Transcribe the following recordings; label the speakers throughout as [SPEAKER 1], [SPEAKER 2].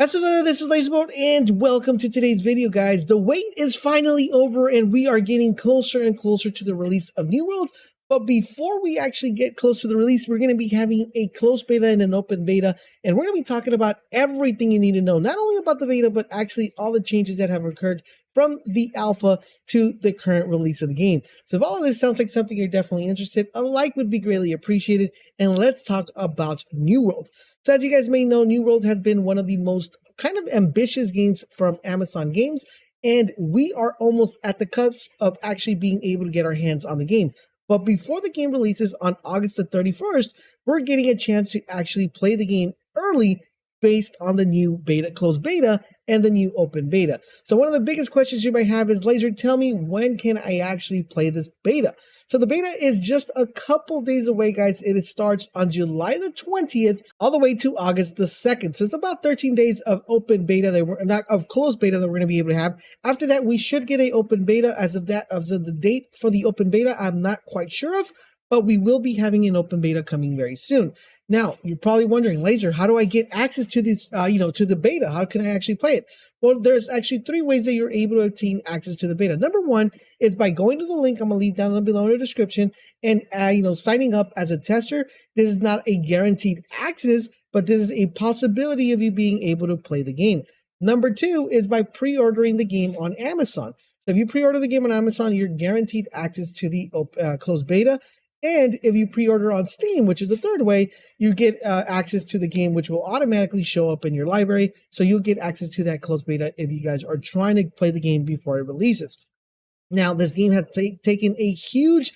[SPEAKER 1] Hello, this is Laserbolt, and welcome to today's video, guys. The wait is finally over, and we are getting closer and closer to the release of New World. But before we actually get close to the release, we're going to be having a closed beta and an open beta, and we're going to be talking about everything you need to know, not only about the beta, but actually all the changes that have occurred from the alpha to the current release of the game. So if all of this sounds like something you're definitely interested, a like would be greatly appreciated, and let's talk about New World. So as you guys may know, New World has been one of the most kind of ambitious games from Amazon Games, and we are almost at the cusp of actually being able to get our hands on the game. But before the game releases on August the 31st, we're getting a chance to actually play the game early based on the new closed beta and the new open beta. So one of the biggest questions you might have is, Laser, tell me, when can I actually play this beta? So the beta is just a couple days away, guys. It starts on July the 20th all the way to August the 2nd. So it's about 13 days of open beta of closed beta that we're going to be able to have. After that, we should get an open beta. As of the date for the open beta, I'm not quite sure of, but we will be having an open beta coming very soon. Now, you're probably wondering, Laser, how do I get access to this, to the beta? How can I actually play it? Well, there's actually 3 ways that you're able to obtain access to the beta. Number 1 is by going to the link I'm going to leave down below in the description and, signing up as a tester. This is not a guaranteed access, but this is a possibility of you being able to play the game. Number 2 is by pre-ordering the game on Amazon. So if you pre-order the game on Amazon, you're guaranteed access to the closed beta. And if you pre-order on Steam, which is the 3rd way, you get access to the game, which will automatically show up in your library. So you'll get access to that closed beta if you guys are trying to play the game before it releases. Now, this game has taken a huge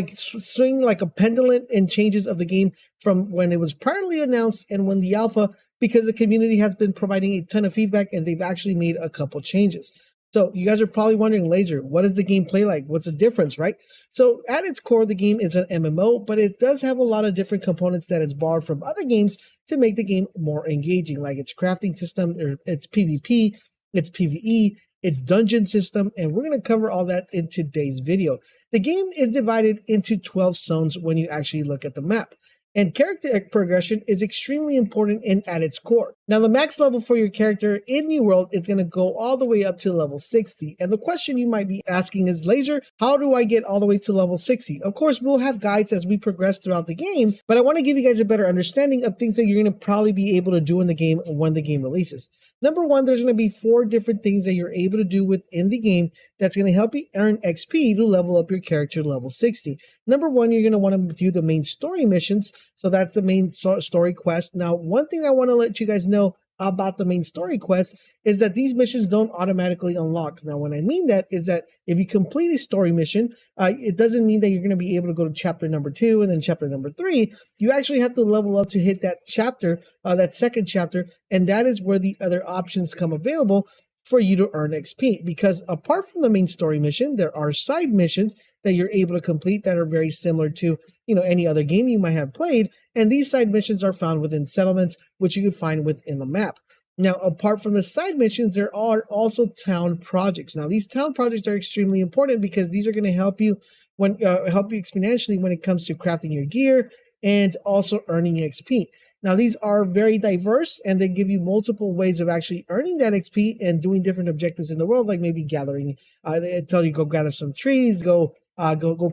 [SPEAKER 1] swing, like a pendulum, in changes of the game from when it was priorly announced and when the alpha, because the community has been providing a ton of feedback and they've actually made a couple changes. So you guys are probably wondering, Laser, what does the game play like? What's the difference, right? So at its core, the game is an MMO, but it does have a lot of different components that it's borrowed from other games to make the game more engaging, like its crafting system, or its PvP, its PVE, its dungeon system, and we're going to cover all that in today's video. The game is divided into 12 zones when you actually look at the map. And character progression is extremely important at its core. Now, the max level for your character in New World is going to go all the way up to level 60. And the question you might be asking is, Laser, how do I get all the way to level 60? Of course, we'll have guides as we progress throughout the game, but I want to give you guys a better understanding of things that you're going to probably be able to do in the game when the game releases. Number 1, there's going to be 4 different things that you're able to do within the game that's going to help you earn XP to level up your character to level 60. Number 1, you're going to want to do the main story missions. So that's the main story quest. Now, one thing I want to let you guys know about the main story quest is that these missions don't automatically unlock. Now, when I mean that is that if you complete a story mission, it doesn't mean that you're going to be able to go to chapter number 2 and then chapter number 3. You actually have to level up to hit that chapter, that 2nd chapter, and that is where the other options come available for you to earn XP. Because apart from the main story mission, there are side missions that you're able to complete that are very similar to, any other game you might have played. And these side missions are found within settlements, which you can find within the map. Now, apart from the side missions, there are also town projects. Now, these town projects are extremely important because these are going to help you exponentially when it comes to crafting your gear and also earning XP. Now, these are very diverse and they give you multiple ways of actually earning that XP and doing different objectives in the world, like maybe gathering, they tell you go gather some trees, go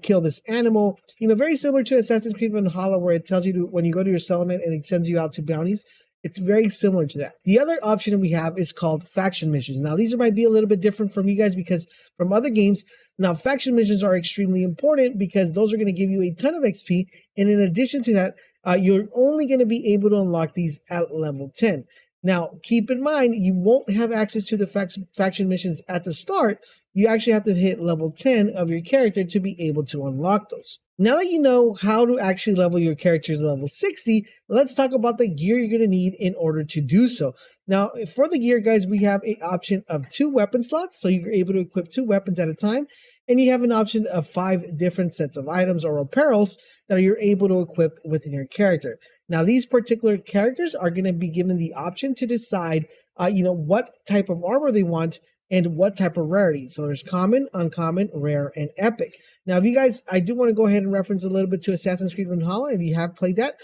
[SPEAKER 1] kill this animal. Very similar to Assassin's Creed Valhalla, where it tells you to, when you go to your settlement and it sends you out to bounties. It's very similar to that. The other option we have is called faction missions. Now, these might be a little bit different from you guys because from other games. Now, faction missions are extremely important because those are going to give you a ton of XP. And in addition to that, you're only going to be able to unlock these at level 10. Now, keep in mind, you won't have access to the faction missions at the start. You actually have to hit level 10 of your character to be able to unlock those. Now that you know how to actually level your character to level 60, let's talk about the gear you're going to need in order to do so. Now, for the gear, guys, we have an option of 2 weapon slots, so you're able to equip 2 weapons at a time. And you have an option of 5 different sets of items or apparels that you're able to equip within your character. Now, these particular characters are going to be given the option to decide, what type of armor they want and what type of rarity. So there's common, uncommon, rare, and epic. Now, if you guys, I do want to go ahead and reference a little bit to Assassin's Creed Valhalla if you have played that.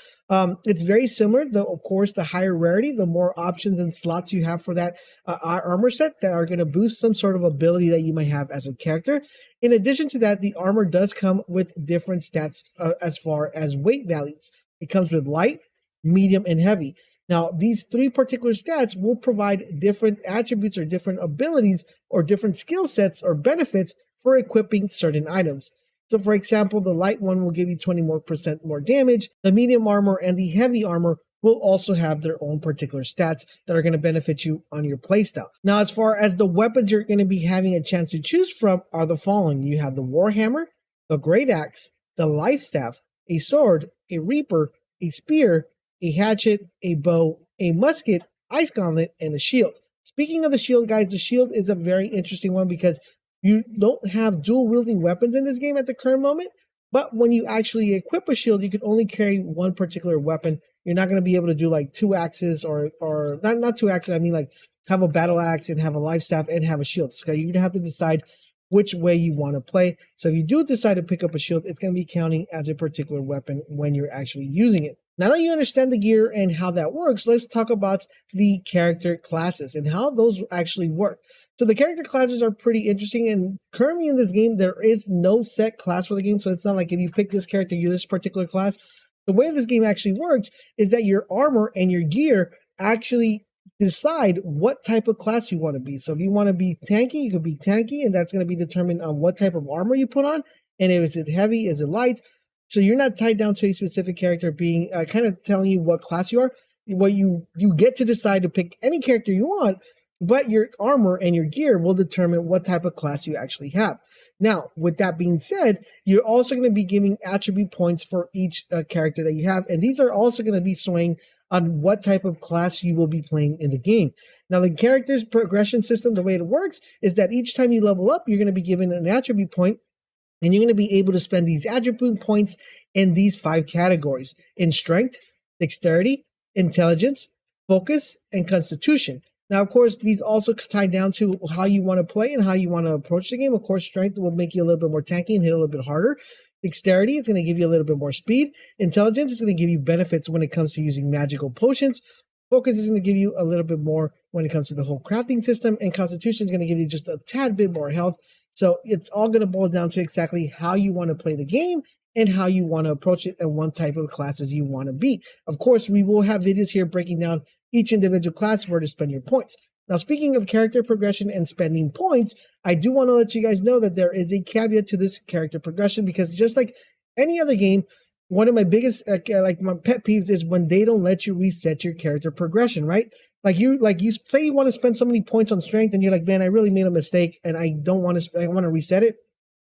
[SPEAKER 1] It's very similar, though, of course, the higher rarity, the more options and slots you have for that armor set that are going to boost some sort of ability that you might have as a character. In addition to that, the armor does come with different stats as far as weight values. It comes with light, medium, and heavy. Now, these three particular stats will provide different attributes or different abilities or different skill sets or benefits for equipping certain items. So, for example, the light one will give you 20% more damage. The medium armor and the heavy armor will also have their own particular stats that are going to benefit you on your playstyle. Now, as far as the weapons you're going to be having a chance to choose from are the following. You have the Warhammer, the Great Axe, the Life Staff, a sword, a reaper, a spear, a hatchet, a bow, a musket, ice gauntlet, and a shield. Speaking of the shield, guys, the shield is a very interesting one because you don't have dual wielding weapons in this game at the current moment. But when you actually equip a shield, you can only carry one particular weapon. You're not going to be able to do like two axes or not two axes. I mean, like have a battle axe and have a life staff and have a shield. So you're going to have to decide which way you want to play. So if you do decide to pick up a shield, it's going to be counting as a particular weapon when you're actually using it. Now that you understand the gear and how that works, let's talk about the character classes and how those actually work. So the character classes are pretty interesting, and currently in this game, there is no set class for the game. So it's not like if you pick this character, you're this particular class. The way this game actually works is that your armor and your gear actually decide what type of class you want to be. So if you want to be tanky, you could be tanky, and that's going to be determined on what type of armor you put on. And if it's heavy, is it light? So you're not tied down to a specific character being kind of telling you what class you are. What you get to decide to pick any character you want, but your armor and your gear will determine what type of class you actually have. Now, with that being said, you're also going to be giving attribute points for each character that you have, and these are also going to be swaying on what type of class you will be playing in the game. Now, the character's progression system, the way it works, is that each time you level up, you're going to be given an attribute point, and you're going to be able to spend these attribute points in these 5 categories: in strength, dexterity, intelligence, focus, and constitution. Now, of course, these also tie down to how you want to play and how you want to approach the game. Of course, strength will make you a little bit more tanky and hit a little bit harder. Dexterity is going to give you a little bit more speed. Intelligence is going to give you benefits when it comes to using magical potions. Focus is going to give you a little bit more when it comes to the whole crafting system. And Constitution is going to give you just a tad bit more health. So it's all going to boil down to exactly how you want to play the game and how you want to approach it and what type of classes you want to be. Of course, we will have videos here breaking down each individual class where to spend your points. Now, speaking of character progression and spending points, I do want to let you guys know that there is a caveat to this character progression, because just like any other game, one of my biggest, like my pet peeves is when they don't let you reset your character progression, right? Like you say you want to spend so many points on strength and you're like, man, I really made a mistake and I want to reset it.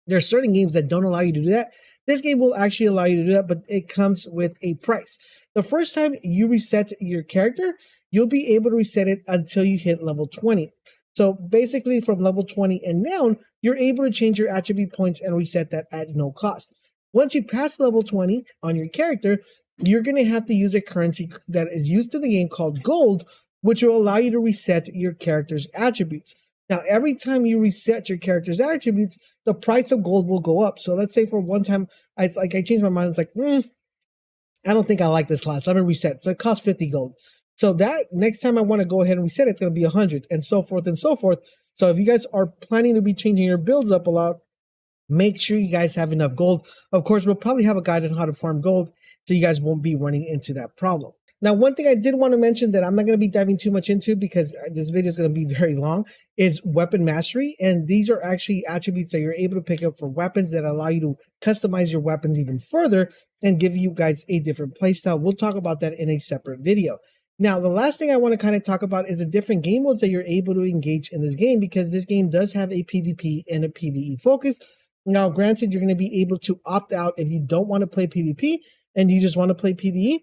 [SPEAKER 1] There are certain games that don't allow you to do that. This game will actually allow you to do that, but it comes with a price. The first time you reset your character, you'll be able to reset it until you hit level 20. So basically from level 20 and down, you're able to change your attribute points and reset that at no cost. Once you pass level 20 on your character, you're going to have to use a currency that is used to the game called gold, which will allow you to reset your character's attributes. Now, every time you reset your character's attributes, the price of gold will go up. So let's say for one time, I changed my mind. It's like, I don't think I like this class. Let me reset. So it costs 50 gold. So that next time I want to go ahead and reset it, it's going to be 100 and so forth and so forth. So if you guys are planning to be changing your builds up a lot, make sure you guys have enough gold. Of course, we'll probably have a guide on how to farm gold so you guys won't be running into that problem. Now, one thing I did want to mention that I'm not going to be diving too much into because this video is going to be very long is weapon mastery. And these are actually attributes that you're able to pick up for weapons that allow you to customize your weapons even further and give you guys a different playstyle. We'll talk about that in a separate video. Now, the last thing I want to kind of talk about is the different game modes that you're able to engage in this game, because this game does have a PvP and a PvE focus. Now, granted, you're going to be able to opt out if you don't want to play PvP and you just want to play PvE,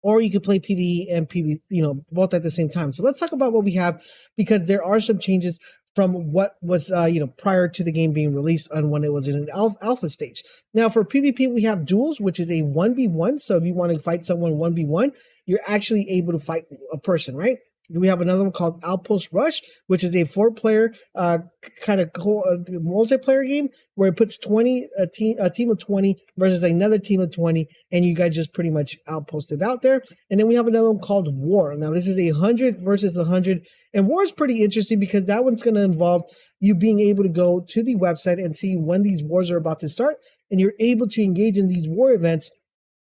[SPEAKER 1] or you could play PvE and PvP, both at the same time. So let's talk about what we have, because there are some changes from what was, prior to the game being released and when it was in an alpha stage. Now, for PvP, we have duels, which is a 1v1. So if you want to fight someone 1v1, you're actually able to fight a person, right? We have another one called Outpost Rush, which is a 4-player kind of multiplayer game where it puts a team of 20 versus another team of 20, and you guys just pretty much outposted out there. And then we have another one called War. Now this is 100 versus 100, and War is pretty interesting because that one's going to involve you being able to go to the website and see when these wars are about to start, and you're able to engage in these war events.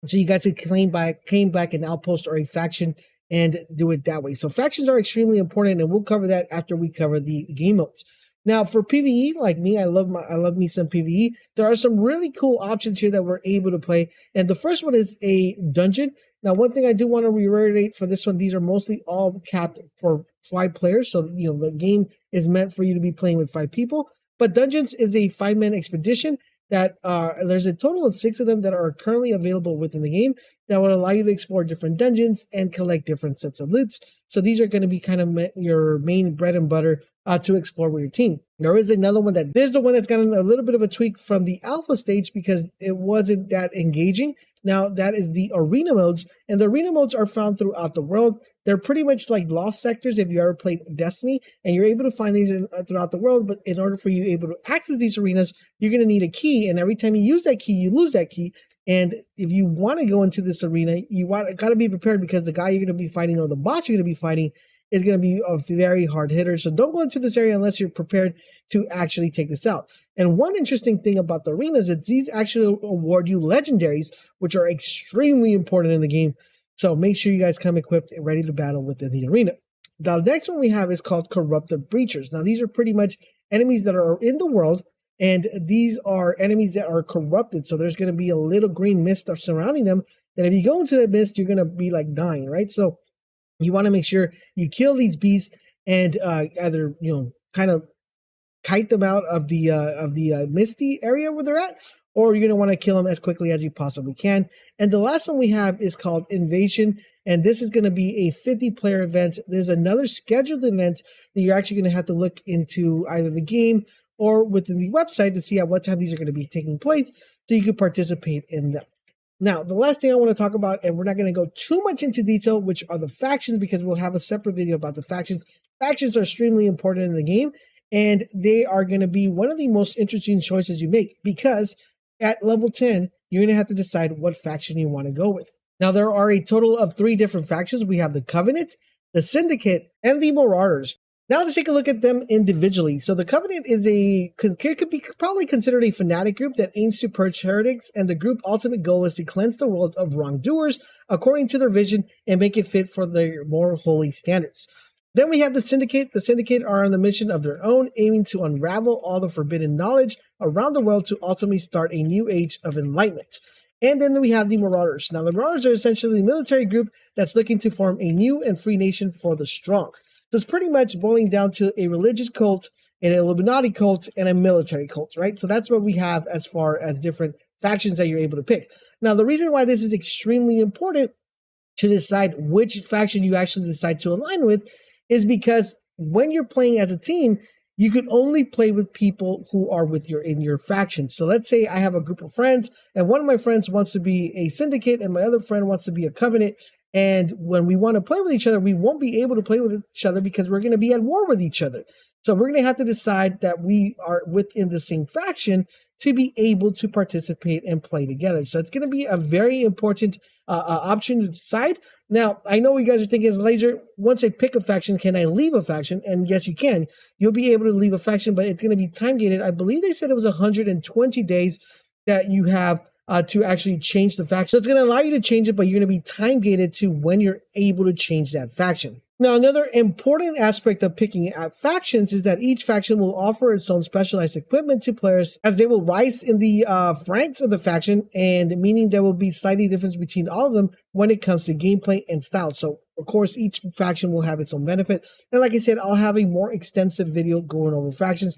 [SPEAKER 1] So you guys can claim back an outpost or a faction and do it that way. So factions are extremely important, and we'll cover that after we cover the game modes. Now for PVE, like me, I love me some PVE. There are some really cool options here that we're able to play. And the first one is a dungeon. Now, one thing I do want to reiterate for this one, these are mostly all capped for 5 players. So, you know, the game is meant for you to be playing with 5 people. But Dungeons is a 5-man expedition that there's a total of 6 of them that are currently available within the game that would allow you to explore different dungeons and collect different sets of loots. So these are going to be kind of your main bread and butter to explore with your team. There is another one this is the one that's gotten a little bit of a tweak from the alpha stage because it wasn't that engaging. Now that is the arena modes, and the arena modes are found throughout the world. They're pretty much like lost sectors if you ever played Destiny, and you're able to find these throughout the world. But in order for you able to access these arenas, you're going to need a key, and every time you use that key, you lose that key. And if you want to go into this arena, got to be prepared because the guy you're going to be fighting or the boss you're going to be fighting is going to be a very hard hitter. So don't go into this area unless you're prepared to actually take this out. And one interesting thing about the arenas is these actually award you legendaries, which are extremely important in the game. So make sure you guys come equipped and ready to battle within the arena. The next one we have is called Corrupted Breachers. Now these are pretty much enemies that are in the world, and these are enemies that are corrupted. So there's going to be a little green mist surrounding them. That if you go into that mist, you're going to be like dying, right? So you want to make sure you kill these beasts and either, you know, kind of kite them out of the misty area where they're at, or you're going to want to kill them as quickly as you possibly can. And the last one we have is called Invasion, and this is going to be a 50-player event. There's another scheduled event that you're actually going to have to look into either the game or within the website to see at what time these are going to be taking place so you can participate in them. Now, the last thing I want to talk about, and we're not going to go too much into detail, which are the factions, because we'll have a separate video about the factions. Factions are extremely important in the game, and they are going to be one of the most interesting choices you make, because at level 10, you're going to have to decide what faction you want to go with. Now, there are a total of 3 different factions. We have the Covenant, the Syndicate, and the Marauders. Now let's take a look at them individually. So the Covenant could be probably considered a fanatic group that aims to purge heretics, and the group's ultimate goal is to cleanse the world of wrongdoers according to their vision and make it fit for their more holy standards. Then we have the Syndicate. The Syndicate are on the mission of their own, aiming to unravel all the forbidden knowledge around the world to ultimately start a new age of enlightenment. And then we have the Marauders. Now the Marauders are essentially a military group that's looking to form a new and free nation for the strong. So it's pretty much boiling down to a religious cult, an Illuminati cult, and a military cult, right? So that's what we have as far as different factions that you're able to pick. Now, the reason why this is extremely important to decide which faction you actually decide to align with is because when you're playing as a team, you can only play with people who are in your faction. So let's say I have a group of friends, and one of my friends wants to be a Syndicate, and my other friend wants to be a Covenant. And when we want to play with each other, we won't be able to play with each other because we're going to be at war with each other. So we're going to have to decide that we are within the same faction to be able to participate and play together. So it's going to be a very important option to decide. Now, I know you guys are thinking, Laser, once I pick a faction, can I leave a faction? And yes, you can. You'll be able to leave a faction, but it's going to be time gated. I believe they said it was 120 days that you have to actually change the faction. So it's going to allow you to change it, but you're going to be time gated to when you're able to change that faction. Now, another important aspect of picking out factions is that each faction will offer its own specialized equipment to players as they will rise in the ranks of the faction, and meaning there will be slightly difference between all of them when it comes to gameplay and style. So, of course, each faction will have its own benefit. And like I said, I'll have a more extensive video going over factions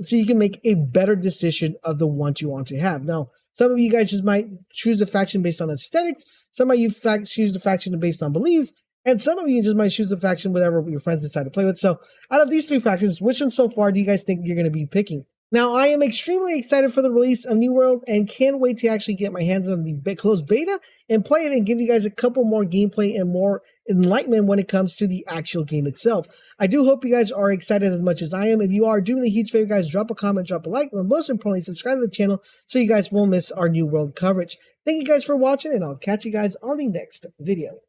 [SPEAKER 1] so you can make a better decision of the ones you want to have. Now, some of you guys just might choose a faction based on aesthetics. Some of you choose the faction based on beliefs. And some of you just might choose a faction, whatever your friends decide to play with. So out of these 3 factions, which one so far do you guys think you're going to be picking? Now, I am extremely excited for the release of New World and can't wait to actually get my hands on the closed beta and play it and give you guys a couple more gameplay and more enlightenment when it comes to the actual game itself. I do hope you guys are excited as much as I am. If you are, do me a huge favor, guys, drop a comment, drop a like, and most importantly, subscribe to the channel so you guys won't miss our New World coverage. Thank you guys for watching, and I'll catch you guys on the next video.